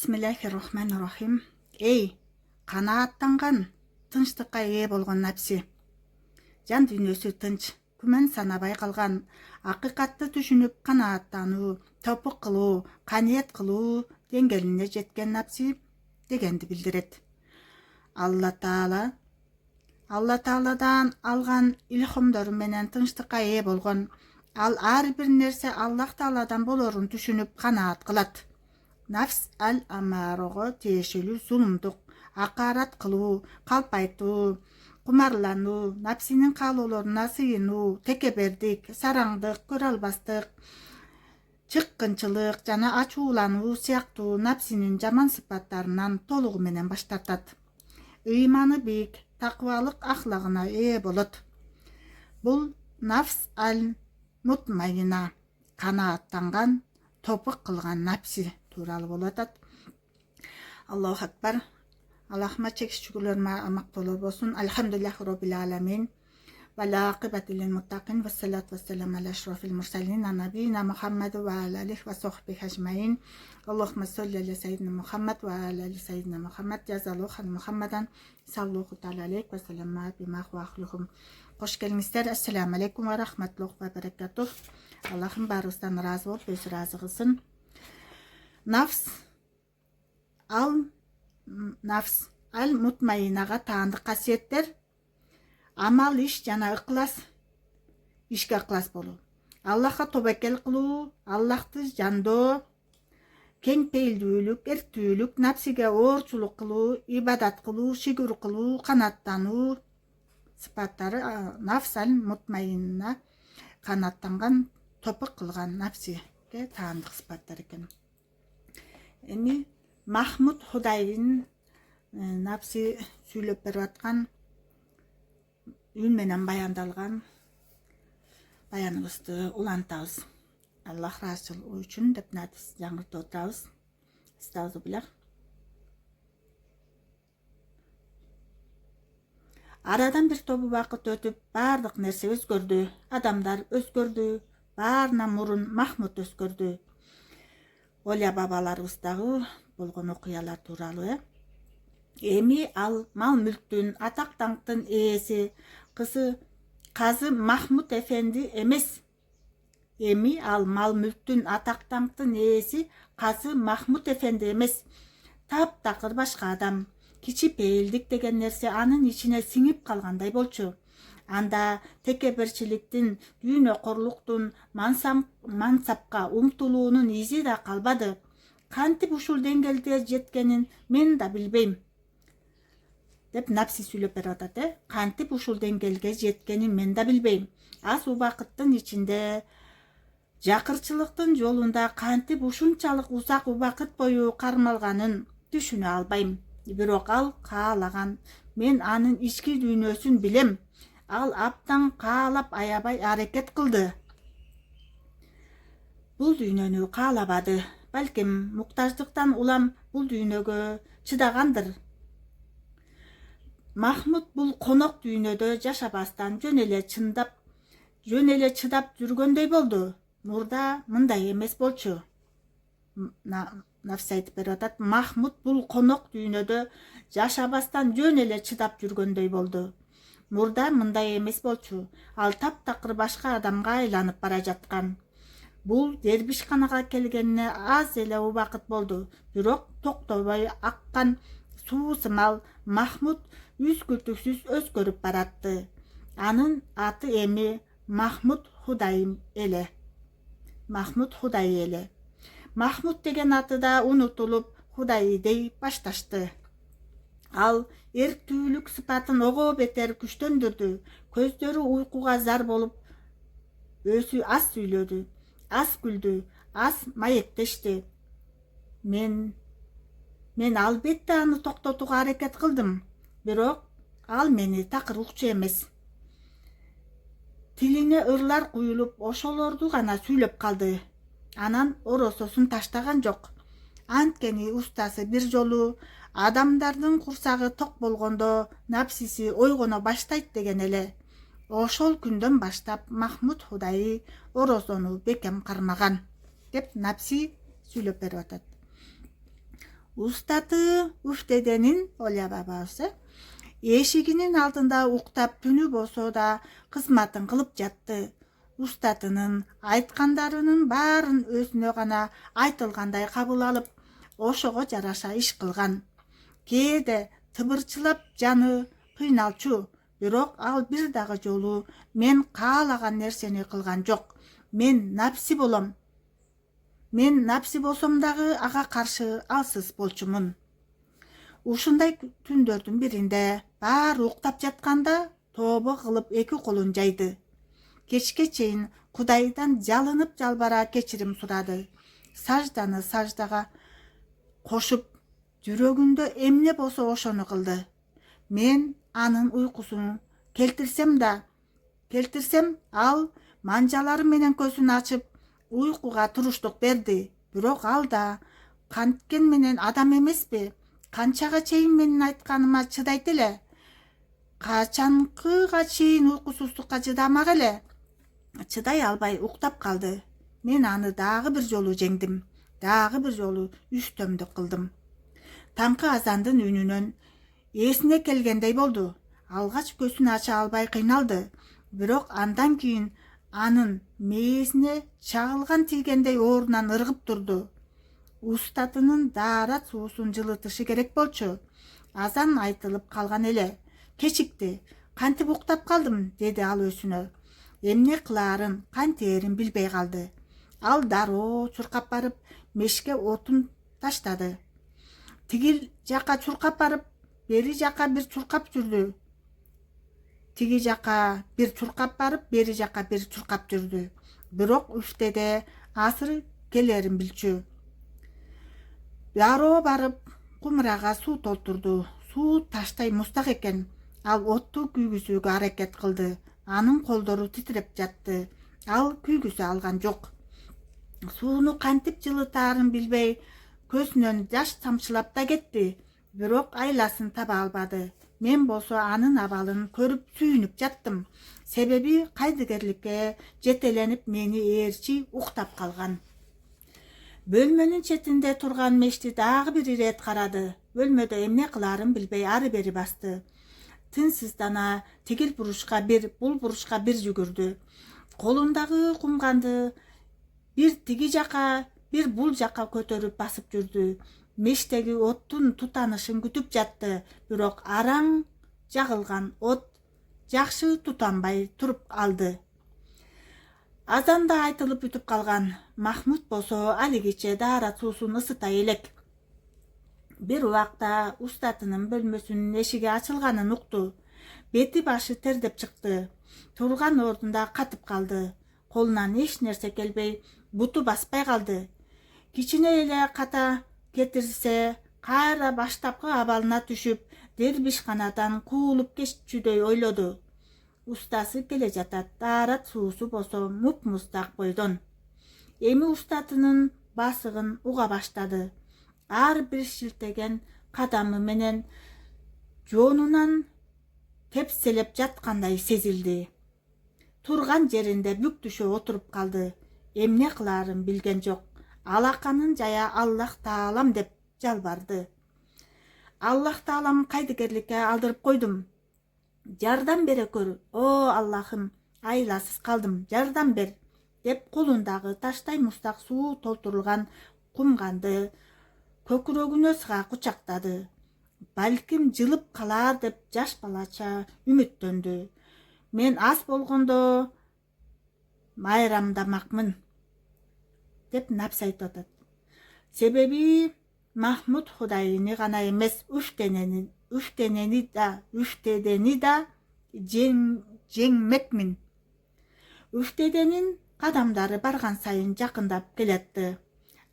Bismillahirrahmanirrahim. Эй, канааттанган тынчтыкка ээ болгон напси. Жан дүйнөсү тынч, күмән сана байкалган, акыйкатты түшүнүп канааттануу, топук кылуу, каниет кылуу деңгээлине жеткен напси дегенди билдирет. Алла Тааладан алган илхомдору менен тынчтыкка ээ болгон, ал ар бир нерсе Аллах Тааладан болорун түшүнүп канаат кылат. Нафс амарого тиешелүү зулумдук, акарат кылуу, калп айтуу, кумарлануу, напсинин каалоолоруна сыйынуу, текебердик, сараңдык, көрө албастык, чыккынчылык жана ачуулануу сыяктуу напсинин жаман сыпаттарынан толугу менен баш тартат. Ыйманы бийик, такыбалык ахлагына ээ болот. Бул нафс мутмайына, канааттанган, топук кылган напси тууралуу болуп атат. Аллаху акбар. Аллахыма чексиз шүгүрлөр мактоолор болсун. Алхамдулиллахи роббил аламин. Ва акибату лил муттакин. Вассалату вассаламу аля ашрафил мурсалин. Набийина Мухаммаду ва аля алихи ва сохбихи ажмаин. Аллахумма солли аля сайидина Мухаммад ва аля али сайидина Мухаммад. Жазалуху Мухаммадан саллаллаху таала алейхи ва саллама бима хуахлухум. Хош келиңиздер. Ассаламу алейкум ва рахматуллахи ва баракатух. Аллахым барыбыздан разы болуп, өзү разы кылсын. Нафс мутмайынага таандык касиеттер амал иш жана ыклас, ишке ыклас болуу, Аллахка тобокел кылуу, Аллахты жандоо, кең пейилдүүлүк, эрктүүлүк, напсиге оорчулук кылуу, ибадат кылуу, шүгүр кылуу, канааттануу сыпаттары нафс мутмайына канааттанган, топук кылган напсиге таандык сыпаттар экен. Эми Махмуд Худайдын напси сүйлөп берип аткан үн менен баяндалган баяныбызды улантабыз. Аллах ыраазычылыгы үчүн деп жаңыртып отурабыз. Астагфируллах. Арадан бир тобу убакыт өтүп, баардык нерсе өзгөрдү. Адамдар өзгөрдү. Баарынан мурун Махмуд өзгөрдү. Оля бабаларыбыздагы болгон окуялар тууралуу. Эми ал мал мүлктүн, атак даңктын ээси, казы Махмуд эфенди эмес. Эми ал мал мүлктүн, атак даңктын ээси, казы Махмуд эфенди эмес. Таптакыр башка адам. Кичипейилдик деген нерсе анын ичине сиңип калгандай болчу. Анда текеберчиликтин, дүйнөкорлуктун, мансапка умтулуунун изи да калбады. Кантип ушул деңгээлде жеткенин мен да билбейм. Деп напси сүйлөп берип атат. Кантип ушул деңгээлге жеткенин мен да билбейм. Аз убакыттын ичинде жакырчылыктын жолунда кантип ушунчалык узак убакыт бою кармалганын түшүнө албайм. Бирок ал каалаган, мен анын ички дүйнөсүн билем. Ал аптан каалап аябай аракет кылды. Бул дүйнөнү каалабады. Балким муктаждыктан улам бул дүйнөгө чыдагандыр. Махмуд бул конок дүйнөдө жашабастан жөн эле чыдап жүргөндөй болду. Мурда мындай эмес болчу. Нафс айтып берип атат. Махмуд бул конок дүйнөдө жашабастан жөн эле чыдап жүргөндөй болду. Мурда мындай эмес болчу. Ал таптакыр башка адамга айланып бара жаткан. Бул дербишканага келгенине аз эле убакыт болду. Бирок токтобой аккан суу сымал Махмуд үзгүлтүксүз өзгөрүп баратты. Анын аты эми Махмуд Худай эле. Махмуд деген аты да унутулуп, Худай дей башташты. Ал эрктүүлүк сыпатын ого бетер күчтөндүрдү. Көздөрү уйкуга зар болуп, өзү аз сүйлөдү, аз күлдү, аз маектешти. Мен албетте аны токтотууга аракет кылдым. Бирок ал мени такыр укчу эмес. Тилине ырлар куюлуп, ошолорду гана сүйлөп калды. Анан орососун таштаган жок. Анткени устасы бир жолу адамдардын курсагы ток болгондо напсиси ойгоно баштайт деген эле. Ошол күндөн баштап Махмуд Худай орозону бекем кармаган деп напси сүйлөп берип атат. Устаты үфтеденин Оля бабасы эшигинин алдында уктап түнү болсо да кызматын кылып жатты. Устатынын айткандарынын баарын өзүнө гана айтылгандай кабыл алып, ошого жараша иш кылган. Кээде тыбырчылап жаны кыйналчу, бирок ал бир дагы жолу мен каалаган нерсени кылган жок. Мен напси болом. Мен напси болсом дагы ага каршы алсыз болчумун. Ушундай түндөрдүн биринде баары уктап жатканда тобо кылып эки колун жайды. Кечке чейин Кудайдан жалынып жалбара кечирим сурады. Сажданы саждага кошуп, жүрөгүндө эмне болсо ошону кылды. Мен анын уйкусун келтирсем ал манжалары менен көзүн ачып уйкуга туруштук берди. Бирок ал да канткен менен адам эмеспи? Канчага чейин менин айтканыма чыдайт эле? Качанкыга чейин уйкусуздукка чыдамак эле? Чыдай албай уктап калды. Мен аны дагы бир жолу жеңдим. Дагы бир жолу үстөмдүк кылдым. Таңкы азандын үнүнөн эсине келгендей болду. Алгач көзүн ача албай кыйналды. Бирок андан кийин анын мээсине чагылган тийгендей ордунан ыргып турду. Устатынын даарат суусун жылытышы керек болчу. Азан айтылып калган эле. Кечикти. Кантип уктап калдым, деди ал өзүнө. Эмне кылаарын, кантээрин билбей калды. Ал дароо чуркап барып, мешке отун таштады. Тигил жака чуркап барып, бери жака бир чуркап жүрдү. Тиги жака бир чуркап барып, бери жака бир чуркап жүрдү. Бирок үфтеде асыры келерин билчү. Дароо барып, кумурага суу толтурду. Суу таштай мустак экен. Ал отту күйгүзүүгө аракет кылды. Анын колдору титиреп жатты. Ал күйгүзө алган жок. Сууну кантип жылытаарын билбей, көзүнөн жаш тамчылап да кетти. Бирок айласын таба албады. Мен болсо анын абалын көрүп сүйүнүп жаттым. Себеби кайдыгерликке жетеленип мени ээрчи уктап калган. Бөлмөнүн четинде турган мешти дагы бир ирет карады. Бөлмөдө эмне кылаарын билбей ары бери басты. Тынсыздана тигил бурушка бир, бул бурушка бир жүгүрдү. Колундагы кумганды бир тиги жака, бир бул жака көтөрүп басып жүрдү. Мештеги оттун тутанышын күтүп жатты. Бирок араң жагылган от жакшы тутанбай туруп алды. Азанда айтылып бүтүп калган. Махмут болсо алигиче даарат суусун ысытай элек. Бир убакта устатынын бөлмөсүнүн эшиги ачылганын укту. Бети башы тердеп чыкты. Турган ордунда катып калды. Колунан эч нерсе келбей, буту баспай калды. Кичине эле ката кетирсе, кайра баштапкы абалына түшүп, дербишканадан куулуп кетчүдөй ойлоду. Устасы келе жатат, даарат суусу болсо муп-мустак бойдон. Эми устатынын басыгын уга баштады. Ар бир шилтеген кадамы менен жоонунан тепселеп жаткандай сезилди. Турган жеринде бүк түшө отуруп калды. Эмне кылаарын билген жок. Алаканын жая Аллах Таалам деп жалбарды. Аллах Таалам кайдыгерликке алдырып койдум. Жардам бере көр. О Аллахым, айласыз калдым, жардам бер, деп колундагы таштай мустак суу толтурулган кумганды көкүрөгүнө сыга кучактады. Балким жылып калар деп жаш балача үмүттөндү. Мен аз болгондо майрамдамакмын, деп напс айтып атат. Себеби Махмут Худайыны гана эмес, үфтедени да жеңмекмин. Үфтеденин кадамдары барган сайын жакындап келетти.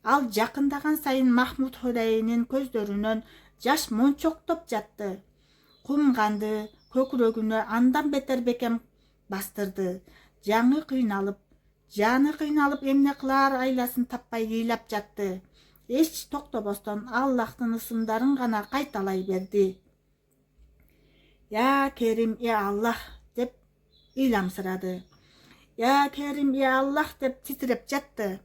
Ал жакындаган сайын Махмут Худайынын көздөрүнөн жаш мончоктоп жатты. Кумганды көкүрөгүнө андан бетер бекем бастырды. Жаны кыйналып эмне кылар айласын таппай ыйлап жатты. Эч токтобостон Аллахтын ысымдарын гана кайталай берди. Я Керим, я Аллах, деп ыйламсырады. Я Керим, я Аллах деп титиреп жатты.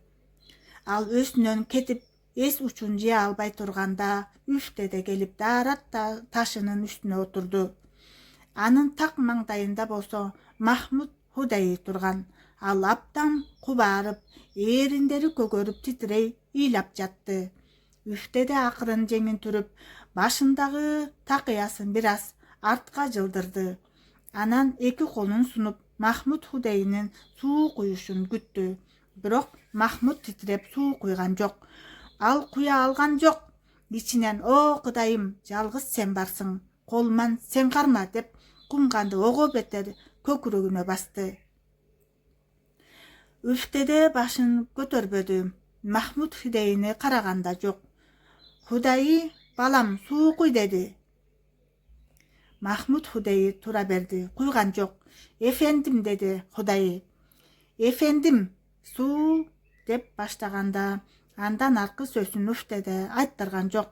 Ал өзүнөн кетип эс учун жие албай турганда Үфтеде келип Daarат ташынын үстүнө отурду. Анын так маңдайында болсо Махмуд Худаи турган. Ал аптан кубарып, эриндери көгөрүп титирей ыйлап жатты. Үфтеде акырын жеңин түрүп, башындагы такыясын бир аз артка жылдырды. Анан эки колун сунуп Махмуд Худайнын суу куюшун күттү. Бирок Махмуд титиреп суу куйган жок. Ал куя алган жок. Ичинен "О Кудайым, жалгыз сен барсың. Колуман сен карма" деп кумганды ого бетер көкүрөгүнө басты. Үфтеде башын көтөрбөдү. Махмуд Худайны караганда жок. Худай "Балам, суу куй" деди. Махмуд Худай тура берди. Куйган жок. "Эфендим" деди Худай. "Эфендим, суу" деп баштаганда, андан аркы сөзүн Үфтеде айттырган жок.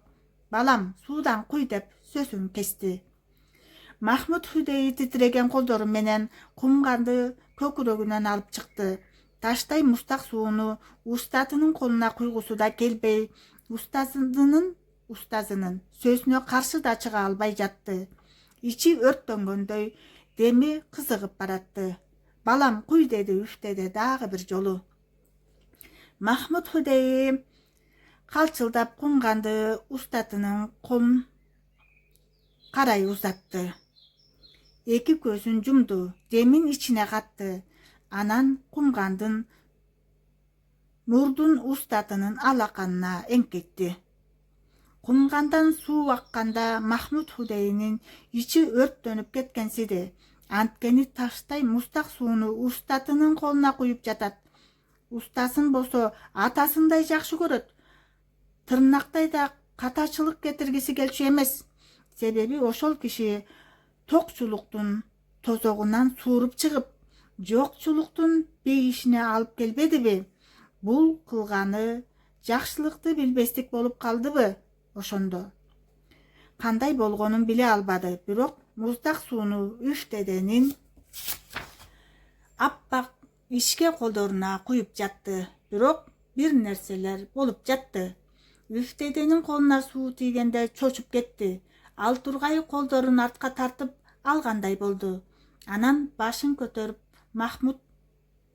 "Балам, суудан куй" деп сөзүн кести. Махмуд Худай титиреген колдору менен кумганды көкүрөгүнөн алып чыкты. Таштай мустак сууну устатынын колуна куйгусу да келбей, устазынын сөзүнө каршы да чыга албай жатты. Ичи өрттөнгөндөй, деми кызыгып баратты. "Балам, куй" деди Үфтеде дагы бир жолу. Махмуд Худай калчылдап кумганды устатынын колун карай узатты. Эки көзүн жумду, демин ичине катты. Анан кумгандын мурдун устатынын алаканына эңкетти. Кумгандан суу акканда Махмуд Худайнын ичи өрттөнүп кеткенсиди. Анткени таштай мустак сууну устатынын колуна куюп жатат. Устасын болсо атасындай жакшы көрөт. Тырнактай да катачылык кетиргиси келчү эмес. Себеби ошол киши токчулуктун тозогунан сууруп чыгып, жокчулуктун бейишине алып келбедиби? Бул кылганы жакшылыкты билбестик болуп калдыбы? Ошондо кандай болгонун биле албады, бирок муздак сууну Үфтеденин аппак ишке колдоруна куюп жатты. Бирок бир нерселер болуп жатты. Үфтеденин колуна суу тийгенде чочуп кетти. Ал тургай колдорун артка тартып алгандай болду. Анан башын көтөрүп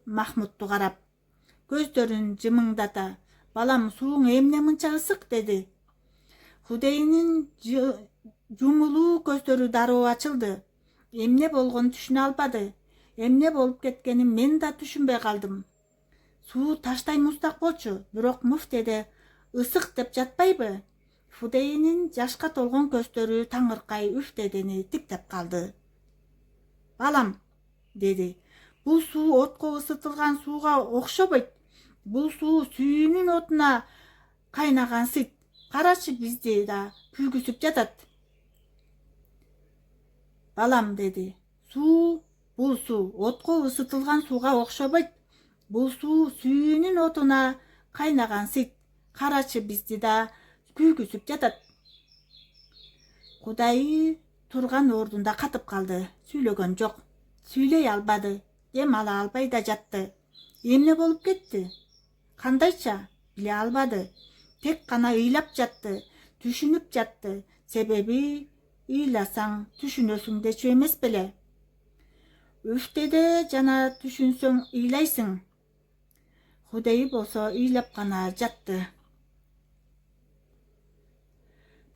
Махмудту карап, көздөрүн жымыңдата "Балам, сууң эмне мынча ысык" деди. Худайнын жумулуу көздөрү дароо ачылды. Эмне болгонун түшүнө албады. Эмне болуп кеткенин мен да түшүнбөй калдым. Суу таштай мустак болчу, бирок Мүфтеде ысык деп жатпайбы? Худайнын жашка толгон көздөрү таңыркай Үфтедени тиктеп калды. "Балам" деди. "Бул суу отко ысытылган сууга окшобойт. Бул суу сүйүүнүн отуна кайнаган сыйт. Карачы, бизди да күйгүзүп жатат." "Балам" деди. Бул суу отко ысытылган сууга окшобойт. Бул суу сүйүүнүн отуна кайнаган сыйт. Карачы, бизди да күйгүзүп жатат. Худай турган ордунда катып калды. Сүйлөгөн жок. Сүйлөй албады. Дем ала албай да жатты. Эмне болуп кетти? Кандайча? Биле албады. Тек гана ыйлап жатты, түшүнүп жатты. Себеби ыйласаң түшүнөсүң дечү эмес беле? Үфтеде жана түшүнсөң ыйлайсың. Худай болсо ыйлап гана жатты.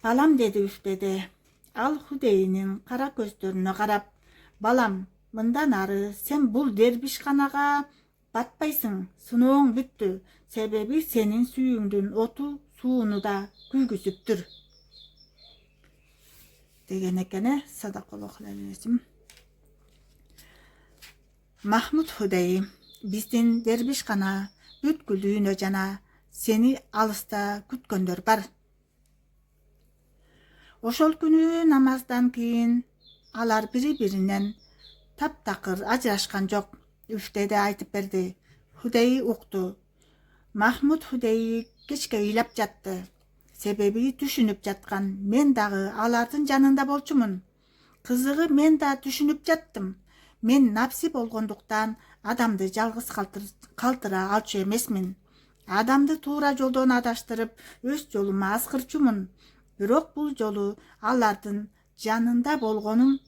"Балам" деди Үфтеде. Ал Худайнын кара көздөрүнө карап, "Балам, мындан ары сен бул дербишканага батпайсың. Сынооң бүттү. Себеби сенин сүйүңдүн оту сууну да күйгүзүптүр" деген экен. Садакаллаху. Махмуд Худай биздин дербишкана бүткүлүүнө жана сени алыста күткөндөр бар. Ошол күнү намаздан кийин алар бири-биринен таптакыр ажырашкан жок. Үфтеде айтып берди. Худай укту. Махмуд Худай кечке ыйлап жатты. Себеби түшүнүп жаткан. Мен дагы алардын жанында болчумун. Кызыгы мен да түшүнүп жаттым. Мен напси болгондуктан адамды жалгыз калтыра алчу эмесмин. Адамды туура жолдон адаштырып, өз жолума аскырчумун. Бирок бул жолу алардын жанында болгонум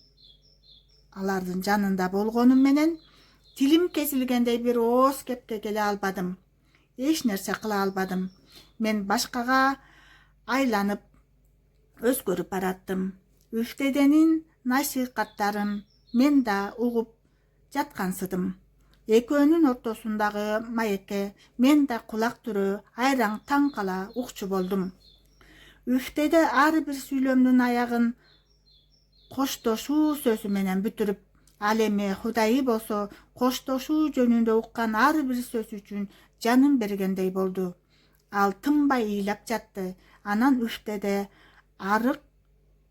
менен тилим кесилгендей бир ооз кепке келе албадым. Эч нерсе кыла албадым. Мен башкага айланып өзгөрүп бараттым. Үфтеденин насихаттарын мен да угуп жаткансыдым. Экөөнүн ортосундагы маекке мен да кулак түрө айраң таң кала укчу болдум. Үфтеде ар бир сүйлөмдүн аягын коштошуу сөзү менен бүтүрүп, ал эми Кудайы болсо коштошуу жөнүндө уккан ар бир сөз үчүн жанын бергендей болду. Ал тынбай ыйлап жатты. Анан үфтеде арык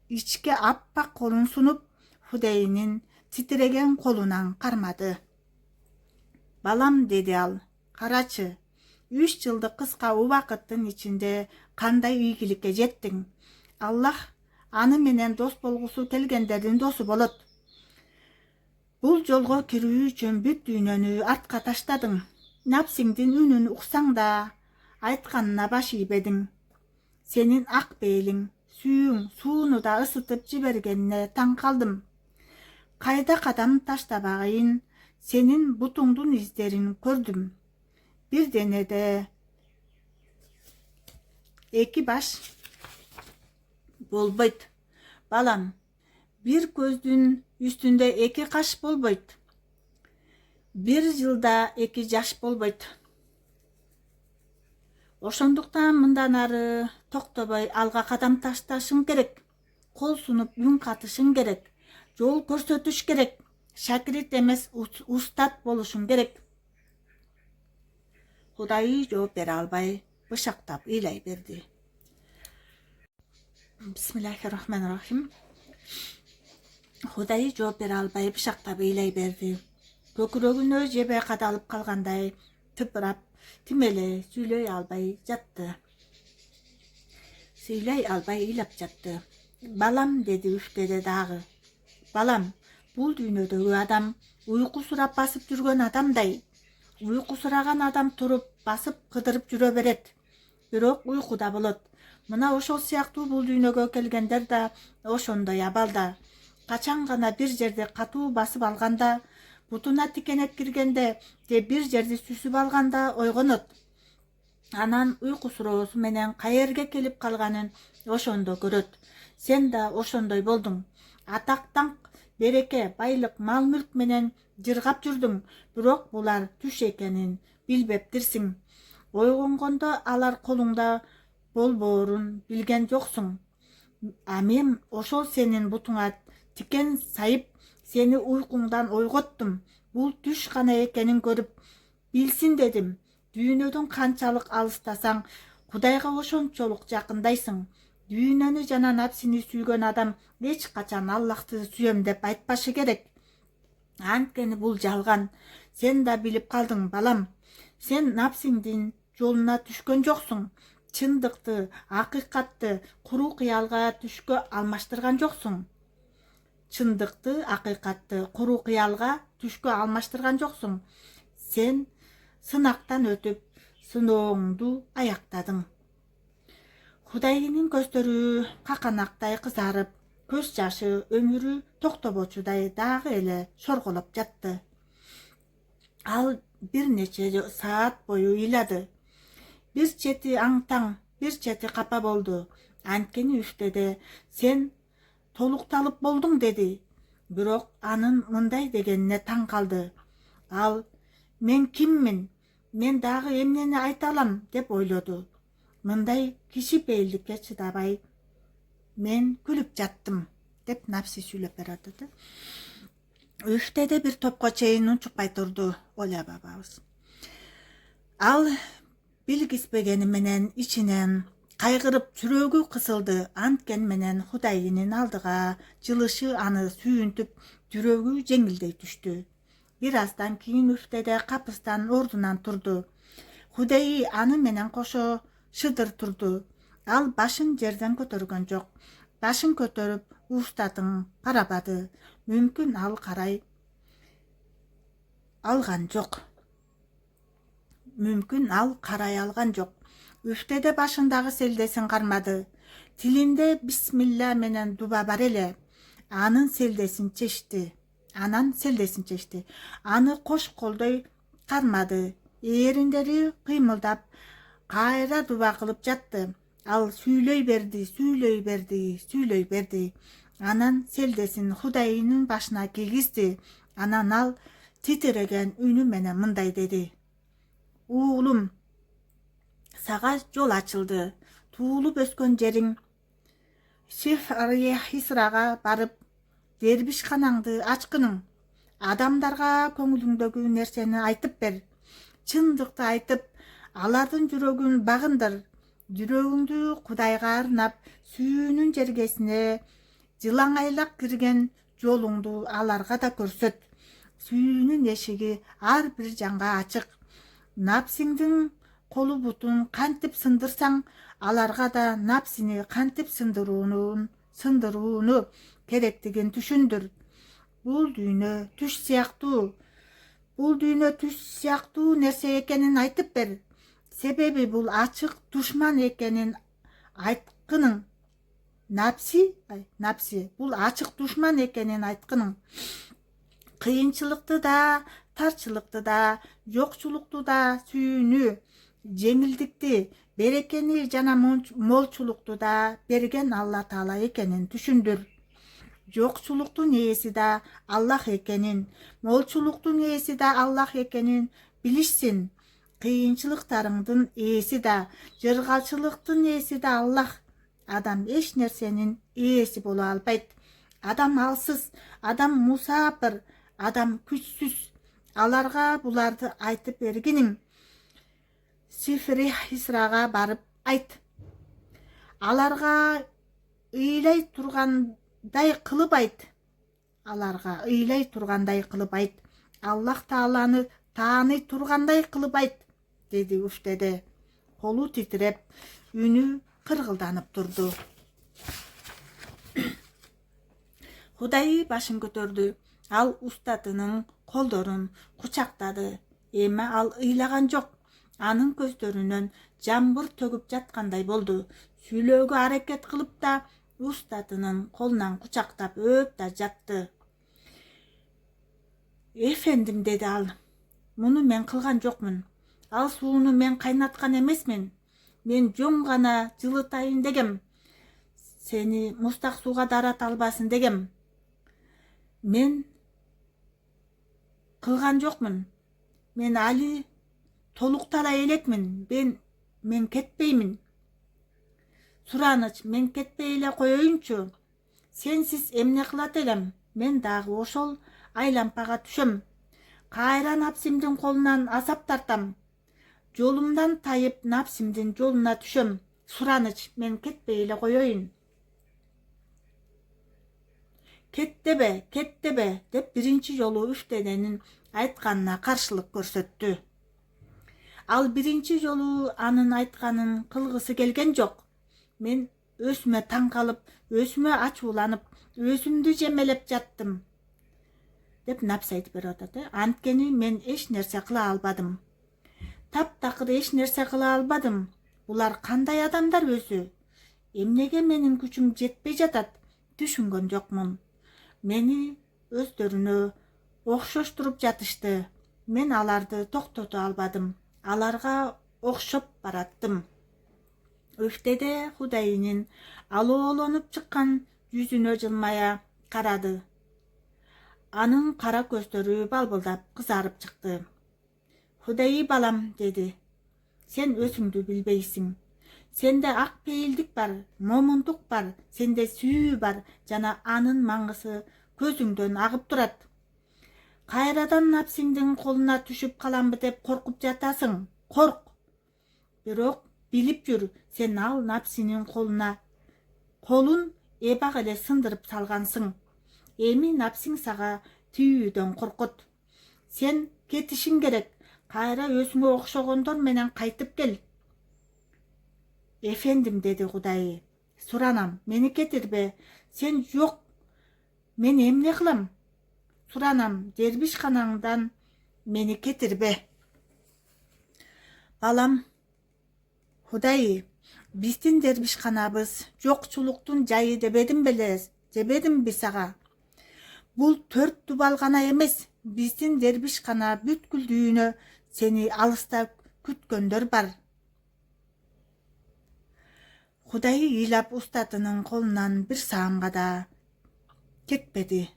ичке аппак колун сунуп, Кудайынын титиреген колунан кармады. Балам, деди ал, карачы, 3 жылдык кыска убакыттын ичинде кандай ийгиликке жеттиң. Аллах аны менен дос болгусу келгендердин досу болот. Бул жолго кирүү үчүн бүт дүйнөнү артка таштадың. Напсиңдин үнүн уксаң да айтканына баш ийбедиң. Сенин ак бейлиң, сүйүң сууну да ысытып жибергенине таң калдым. Кайда кадам таштабагайын сенин бутуңдун издерин көрдүм. Бир денеде 2 баш болбойт. Балам, бир көздүн үстүндө 2 каш болбойт. Бир жылда 2 жаш болбойт. Ошондуктан мындан ары токтобой алга кадам ташташың керек. Кол сунуп үн катышың керек. Жол көрсөтүш керек. Шакирт эмес устат болушуң керек. Кудай жооп бере албай бышактап ыйлай берди. Бисмиллахиррахманиррахим. Кудай жооп бере албай бышактап ыйлай берди. Көкүрөгүнө жебе кадалып калгандай тыпырап, тимеле сүйлөй албай жатты. Ыйлап жатты. Балам, деди үфтеде дагы. Балам, бул дүйнөдөгү адам уйку сурап басып жүргөн адамдай. Уйку сураган адам туруп, басып, кыдырып жүрө берет. Бирок уйкуда болот. Мына ошол сыяктуу бул дүйнөгө келгендер да ошондой абалда. Качан гана бир жерди катуу басып алганда, бутуна тикенек киргенде же бир жерди сүзүп алганда ойгонот. Анан уйкусуроосу менен каерге келип калганын ошондо көрөт. Сен да ошондой болдуң. Атак, танк, береке, байлык, мал-мүлк менен жыргап жүрдүң, бирок булар түш экенин билбептирсиң. Ойгонгондо алар колуңда болбоорун билген жоксуң. А мен ошол сенин бутуңа тикен сайып, сени уйкуңдан ойготтум. Бул түш гана экенин көрүп билсин дедим. Дүйнөдөн канчалык алыстасаң, Кудайга ошончолук жакындайсың. Дүйнөнү жана напсини сүйгөн адам эч качан Аллахты сүйөм деп айтпашы керек. Анткени бул жалган. Сен да билип калдың, балам. Сен напсиңдин жолуна түшкөн жоксуң. Чындыкты, акыйкатты куру кыялга түшкө алмаштырган жоксуң. Чындыкты, акыйкатты куру кыялга түшкө алмаштырган жоксуң. Сен сынактан өтүп, сынооңду аяктадың. Кудайдын көздөрү каканактай кызарып, көз жашы өмүрү токтобочудай дагы эле шорголоп жатты. Ал бир нече саат бою ыйлады. Бир чети аң-таң, бир чети капа болду. Анткени үфтеде сен толукталып болдуң, деди. Бирок анын мындай дегенине таң калды. Ал мен киммин? Мен дагы эмнени айта алам деп ойлоду. Мындай кишипейилдикке чыдабай мен күлүп жаттым деп напси сүйлөп берет. Үфтеде бир топко чейин унчукпай турду Оля бабабыз. Ал билгиспегени менен ичинен кайгырып жүрөгү кысылды. Анткен менен Кудайынын алдыга жылышы аны сүйүнтүп, жүрөгү жеңилдей түштү. Бир аздан кийин үфтеде капыстан ордунан турду. Кудайы аны менен кошо шыдыр турду. Ал башын жерден көтөргөн жок. Башын көтөрүп устатын карабады. Мүмкүн ал карай алган жок. мүмкүн ал карай алган жок. Үфтеде башындагы селдесин кармады. Тилинде бисмилла менен дуба бар эле. Анан селдесин чечти. Аны кош колдой кармады. Эриндери кыймылдап, кайра дуба кылып жатты. Ал сүйлөй берди. Анан селдесин Худайынын башына кийгизди. Анан ал титиреген үнү менен мындай деди: "Уулум, сага жол ачылды. Туулуп өскөн жериң Хисрага барып, дербишканаңды ачкының. Адамдарга көңүлүңдөгү нерсени айтып бер. Чындыкты айтып, алардын жүрөгүн багындыр. Жүрөгүңдү Кудайга арнап, сүүнүн жергесине жылаңайлак кирген жолуңду аларга да көрсөт. Сүүнүн эшиги ар бир жанга ачык. Напсиңдин колу бутун кантип сындырсаң, аларга да напсини кантип сындырууну керектигин түшүндүр. Бул дүйнө түш сыяктуу нерсе экенин айтып бер. Себеби бул ачык душман экенин айткының. Напси, бул ачык душман экенин айткының. Кыйынчылыкты да, тарчылыкты да, жокчулукту да, сүйүүнү, жеңилдикти, берекени жана молчулукту да берген Алла Таала экенин түшүндүр. Жокчулуктун ээси да Аллах экенин, молчулуктун ээси да Аллах экенин билишсин. Кыйынчылыктарыңдын ээси да, жыргалчылыктын ээси да Аллах. Адам эч нерсенин ээси боло албайт. Адам алсыз, адам мусапыр, адам күчсүз. Аларга буларды айтып бергиниң. Хисрага барып айт. Аларга ыйлай тургандай кылып айт. Аллах Тааланы тааный тургандай кылып айт, деди Уфтеде. Колу титиреп, үнү кыргылданып турду. Худай башын көтөрдү. Ал устатынын колдорун кучактады. Эми ал ыйлаган жок. Анын көздөрүнөн жамгыр төгүп жаткандай болду. Сүйлөөгө аракет кылып да, устатынын колунан кучактап өп да жатты. "Эфендим", деди ал. "Муну мен кылган жокмун. Ал сууну мен кайнаткан эмесмин. Мен жөн гана жылытайын дегем. Сени мустак сууга дарата албасын дегем. Мен кылган жокмун. Мен али толуктала элекмин. Мен кетпеймин. Сураныч, мен кетпей эле коеюнчу. Сенсиз эмне кылат элем? Мен дагы ошол айлампага түшөм. Кайра напсимдин колунан азап тартам. Жолумдан тайып напсимдин жолуна түшөм. Сураныч, мен кетпей эле коеюн." "Кеттебе, деп биринчи жолу Үфтеденин айтканына каршылык көрсөттү. Ал биринчи жолу анын айтканын кылгысы келген жок. "Мен өзүмө таң калып, өзүмө ачууланып, өзүмдү жемелеп жаттым", деп напс айтып берип атат. "Анткени мен эч нерсе кыла албадым. Таптакыр эч нерсе кыла албадым. Булар кандай адамдар өзү? Эмнеге менин күчүм жетпей жатат? Түшүнгөн жокмун. Мени өздөрүнө окшоштуруп жатышты. Мен аларды токтото албадым. Аларга окшоп бараттым." Үфтеде Худайынын алоолонуп чыккан жүзүнө жылмая карады. Анын кара көздөрү балбылдап кызарып чыкты. "Худайы балам", деди. "Сен өзүңдү билбейсиң. Сенде ак пейилдик бар, момундук бар, сенде сүйүү бар жана анын маңгысы көзүңдөн агып турат. Кайрадан напсиңдин колуна түшүп каламбы деп коркуп жатасың. Корк. Бирок билип жүр, сен ал напсинин колун эбак эле сындырып салгансың. Эми напсиң сага тийүүдөн коркот. Сен кетишиң керек. Кайра өзүңө окшогондор менен кайтып кел." "Эфендим", деди Кудайы. "Суранам, мени кетирбе. Сен жок. Мен эмне кылам? Суранам, дербишканаңдан мени кетирбе." Балам, Худай, биздин дербишканабыз жокчулуктун жайы дебедим белес, дебедим би сага. Бул 4 дубал гана эмес, биздин дербишкана бүткүл дүйнө сени алыста күткөндөр бар. Худай ыйлап устатынын колунан бир саамга да кетпеди.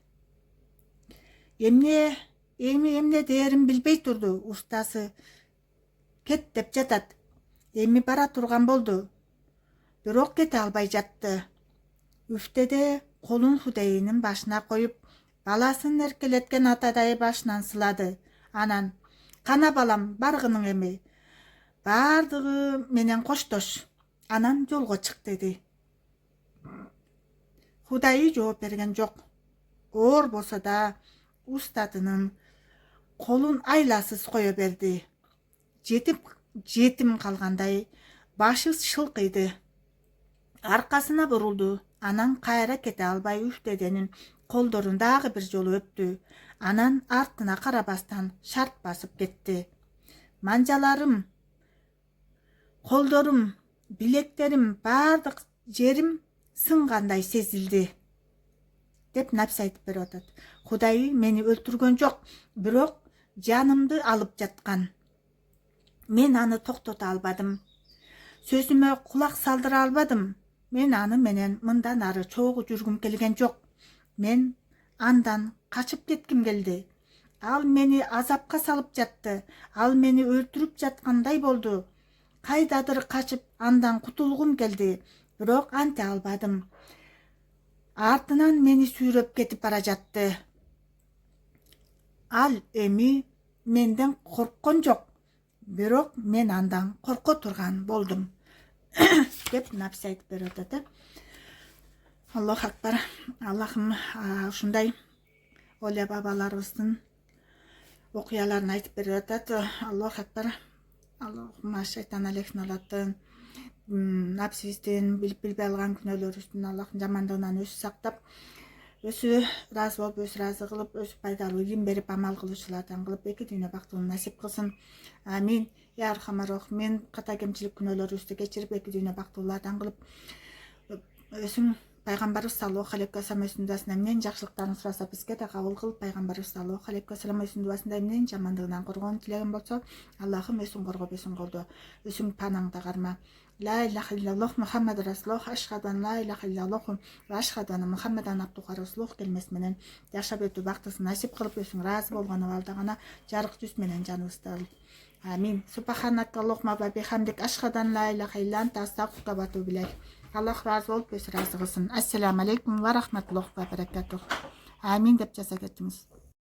Эмне дээрин билбей турду. Устасы кет деп жатат. Эми бара турган болду. Бирок кете албай жатты. Үфтеде колун Худайынын башына коюп, баласын эркелеткен атадай башынан сылады. Анан, кана балам, баргының эми. Бардыгы менен коштош. Анан жолго чык деди. Худай жооп берген жок. Оор болсо да устатынын колун айласыз кое берди. Жетим калгандай башы шылкыйды. Аркасына бурулду. Анан кайра кете албай үфтеденин колдорун дагы бир жолу өптү. Анан артына карабастан шарт басып кетти. Манжаларым, колдорум, билектерим, бардык жерим сынгандай сезилди деп напс айтып берип атат. Худай мени өлтүргөн жок, бирок жанымды алып жаткан. Мен аны токтото албадым. Сөзүмө кулак салдыра албадым. Мен аны менен мындан ары чогуу жүргүм келген жок. Мен андан качып кетким келди. Ал мени азапка салып жатты. Ал мени өлтүрүп жаткандай болду. Кайдадыр качып андан кутулгум келди. Бирок анте албадым. Артынан мени сүйрөп кетип бара жатты. Ал эми менден корккон жок. Бирок мен андан корко турган болдум. Деп напс айтып берип атат. Аллах акбар. Аллахым ушундай Оля бабаларыбыздын окуяларын айтып берип атат. Аллах акбар. Аллахума шайтан алейхиналаттын напсибиздин билбей алган күнөөлөрүбүздүн Аллахтын жамандыгынан өзү сактап, өзү ыраазы болуп, өзү ыраазы кылып, өзү пайдалуу илим берип, амал кылуучулардан кылып, эки дүйнө бактылыгын насип кылсын. Амин. Я архамар рахимин, ката кемчилик күнөөлөрүбүздү кечирип, эки дүйнө бактылуулардан кылып, өзүң пайгамбарыбыз саллаллаху алейхи ва саллям өзүнүн дуасында эмнен жакшылыктарын сураса бизге да кабыл кылып, пайгамбарыбыз саллаллаху алейхи ва саллям өзүнүн дуасында эмнен жамандыгынан коргоонун тилеген болсо, Аллахым өзүң коргоп, өзүң колдо, өзүң панаңда карма. Ла илаха иллаллах Мухаммад расулуллах, ашхаду ан ла илаха иллаллах ва ашхаду анна Мухаммадан абдуху ва расулух келмеси менен жашап өтүү бактысын насип кылып, өзүң ыраазы болгон абалда гана жарык жүз менен жаныбызды ал. Амин. Субханак Аллахума ва бихамдик, ашхаду ан ла илаха илля анта, астагфирука ва атубу илейк. Аллах разы болуп, өзү разы кылсын. Ассаламу алейкум ва рахматуллахи ва баракатух. Амин деп жаза кетиңиз.